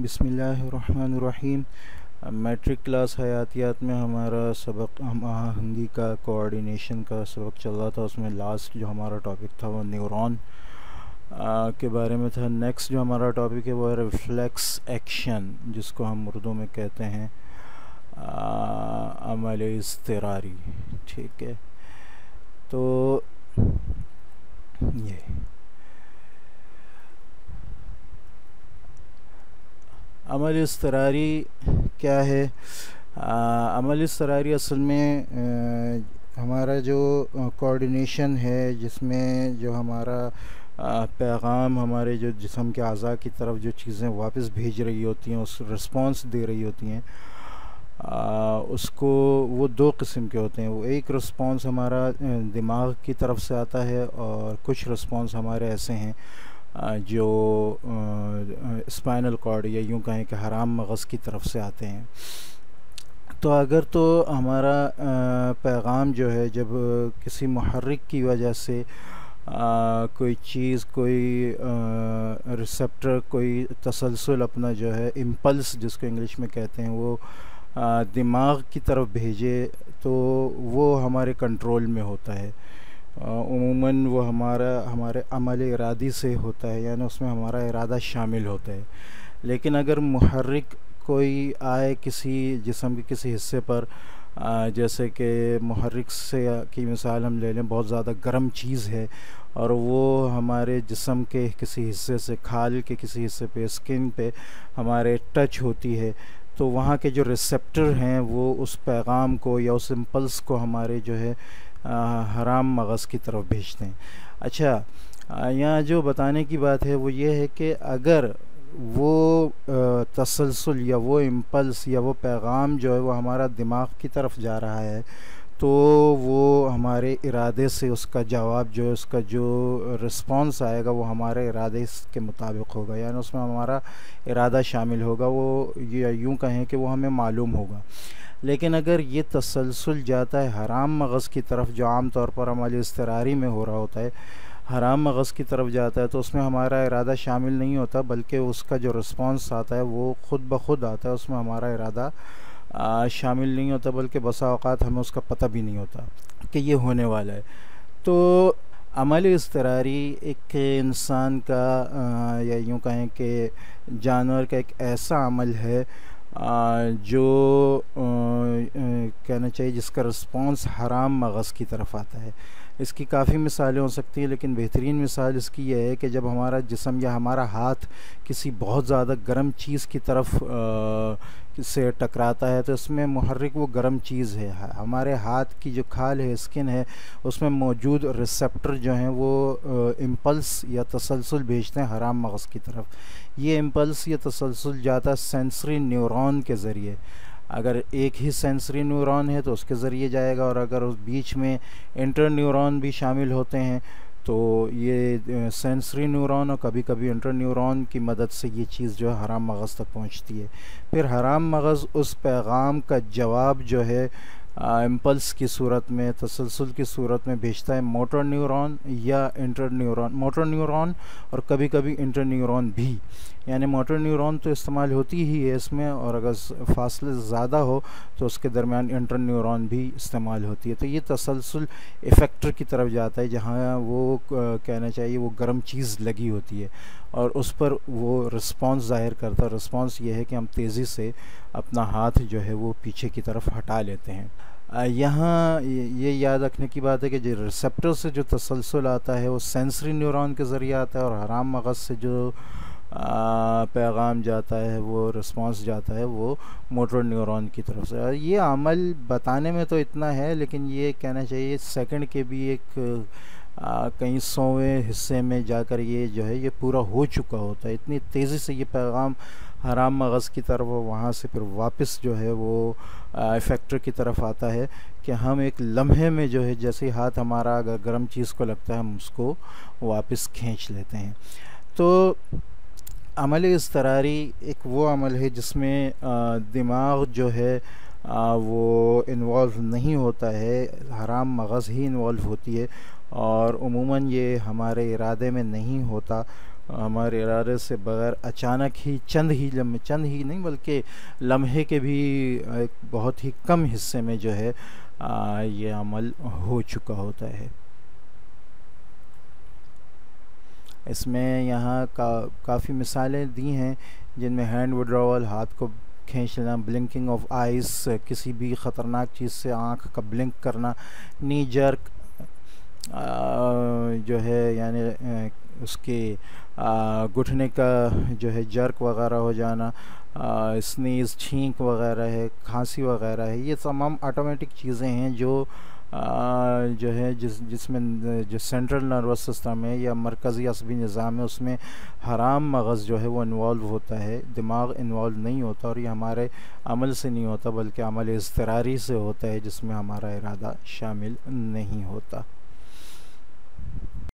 बिस्मिल्लाहिर्रहमानिर्रहीम। Matric class हयातियात में हमारा सबक हिंदी का कोऑर्डिनेशन का सबक चल रहा था। उसमें लास्ट जो हमारा टॉपिक था वो न्यूरॉन के बारे में था। नेक्स्ट जो हमारा टॉपिक है वो है रिफ्लेक्स एक्शन, जिसको हम उर्दू में कहते हैं अमल इज़्तिरारी। ठीक है, तो ये अमल इज़्तिरारी क्या है? अमल इज़्तिरारी असल में हमारा जो कोऑर्डिनेशन है, जिसमें जो हमारा पैगाम हमारे जो जिस्म के अज़ा की तरफ जो चीज़ें वापस भेज रही होती हैं, उस रिस्पांस दे रही होती हैं, उसको वो दो किस्म के होते हैं। वो एक रिस्पांस हमारा दिमाग की तरफ से आता है और कुछ रिस्पांस हमारे ऐसे हैं जो स्पाइनल कॉर्ड या यूं कहें कि हराम मगज़ की तरफ से आते हैं। तो अगर तो हमारा पैगाम जो है जब किसी मुहर्रिक की वजह से कोई चीज़, कोई रिसेप्टर, कोई तसलसल अपना जो है इम्पल्स जिसको इंग्लिश में कहते हैं, वो दिमाग की तरफ भेजे तो वो हमारे कंट्रोल में होता है। उमूमन वो हमारे अमल इरादी से होता है, यानी उसमें हमारा इरादा शामिल होता है। लेकिन अगर मुहर्रिक कोई आए किसी जिस्म के किसी हिस्से पर, जैसे कि मुहर्रिक से की मिसाल हम ले लें, बहुत ज़्यादा गर्म चीज़ है और वो हमारे जिस्म के किसी हिस्से से, खाल के किसी हिस्से पे, स्किन पे हमारे टच होती है, तो वहाँ के जो रिसेप्टर हैं वो उस पैगाम को या उस इम्पल्स को हमारे जो है हराम मगज़ की तरफ भेजते हैं। अच्छा, यहाँ जो बताने की बात है वो ये है कि अगर वो तसलसल या वो इम्पल्स या वो पैगाम जो है वो हमारा दिमाग की तरफ जा रहा है, तो वो हमारे इरादे से उसका जवाब जो है, उसका जो रिस्पांस आएगा वो हमारे इरादे के मुताबिक होगा, यानी उसमें हमारा इरादा शामिल होगा। वो ये यूँ कहें कि वो हमें मालूम होगा। लेकिन अगर ये तसलसल जाता है हराम मगज़ की तरफ, जो आम तौर पर अमल इज़्तिरारी में हो रहा होता है, हराम मगज़ की तरफ जाता है, तो उसमें हमारा इरादा शामिल नहीं होता, बल्कि उसका जो रिस्पांस आता है वो ख़ुद ब खुद आता है। उसमें हमारा इरादा शामिल नहीं होता, बल्कि बसा औक़ात हमें उसका पता भी नहीं होता कि ये होने वाला है। तो अमल इज़्तिरारी एक इंसान का या यूँ कहें कि जानवर का एक ऐसा अमल है जो कहना चाहिए जिसका रिस्पांस हराम मगज़ की तरफ आता है। इसकी काफ़ी मिसालें हो सकती हैं, लेकिन बेहतरीन मिसाल इसकी यह है कि जब हमारा जिस्म या हमारा हाथ किसी बहुत ज़्यादा गर्म चीज़ की तरफ से टकराता है, तो इसमें मुहर्रिक वो गर्म चीज़ है। हमारे हाथ की जो खाल है, स्किन है, उसमें मौजूद रिसेप्टर जो हैं वो इम्पल्स या तसलसल भेजते हैं हराम मगज़ की तरफ। ये इम्पल्स या तसलसल जाता सेंसरी न्यूरॉन के ज़रिए। अगर एक ही सेंसरी न्यूरॉन है तो उसके ज़रिए जाएगा, और अगर उस बीच में इंटर न्यूरॉन भी शामिल होते हैं तो ये सेंसरी न्यूरॉन और कभी कभी इंटर न्यूरॉन की मदद से ये चीज़ जो है हराम मगज़ तक पहुंचती है। फिर हराम मगज़ उस पैगाम का जवाब जो है इम्पल्स की सूरत में, तसलसल की सूरत में भेजता है मोटर न्यूरॉन या इंटर न्यूरॉन, मोटर न्यूरॉन और कभी कभी इंटर न्यूरॉन भी। यानी मोटर न्यूरॉन तो इस्तेमाल होती ही है इसमें, और अगर फासले ज़्यादा हो तो उसके दरमियान इंटर न्यूरॉन भी इस्तेमाल होती है। तो ये तसलसल इफ़ेक्टर की तरफ जाता है, जहाँ वो कहना चाहिए वो गर्म चीज़ लगी होती है और उस पर वो रिस्पांस ज़ाहिर करता है। रिस्पांस ये है कि हम तेज़ी से अपना हाथ जो है वो पीछे की तरफ हटा लेते हैं। यहाँ ये याद रखने की बात है कि जो रिसेप्टर से जो तसलसल आता है वो सेंसरी न्यूरॉन के ज़रिए आता है, और हराम मगज़ से जो पैगाम जाता है, वो रिस्पांस जाता है, वो मोटर न्यूरॉन की तरफ से। ये अमल बताने में तो इतना है, लेकिन ये कहना चाहिए सेकंड के भी एक कहीं 100वें हिस्से में जाकर ये जो है ये पूरा हो चुका होता है। इतनी तेज़ी से ये पैगाम हराम मगज़ की तरफ, वहाँ से फिर वापस जो है वो इफ़ेक्टर की तरफ आता है कि हम एक लम्हे में जो है, जैसे हाथ हमारा अगर गर्म चीज़ को लगता है, हम उसको वापस खींच लेते हैं। तो अमल इज़्तिरारी एक वो अमल है जिसमें दिमाग जो है वो इन्वॉल्व नहीं होता है, हराम मगज़ ही इन्वॉल्व होती है, और उमूमन ये हमारे इरादे में नहीं होता। हमारे इरादे से बगैर अचानक ही चंद ही नहीं बल्कि लम्हे के भी एक बहुत ही कम हिस्से में जो है ये अमल हो चुका होता है। इसमें यहाँ काफ़ी मिसालें दी हैं जिनमें हैंड विड्रॉवल, हाथ को खींचना, ब्लिंकिंग ऑफ आइज़, किसी भी ख़तरनाक चीज़ से आँख का ब्लिंक करना, नी जर्क जो है यानी उसके घुटने का जो है जर्क वगैरह हो जाना, स्नीज़, छींक वगैरह है, खांसी वगैरह है, ये तमाम ऑटोमेटिक चीज़ें हैं जो जो है जिसमें जो सेंट्रल नर्वस सिस्टम है या मरकज़ी असबी निज़ाम है उसमें हराम मगज़ जो है वो इन्वॉल्व होता है, दिमाग इन्वॉल्व नहीं होता, और ये हमारे अमल से नहीं होता बल्कि अमल इज़्तिरारी से होता है जिसमें हमारा इरादा शामिल नहीं होता।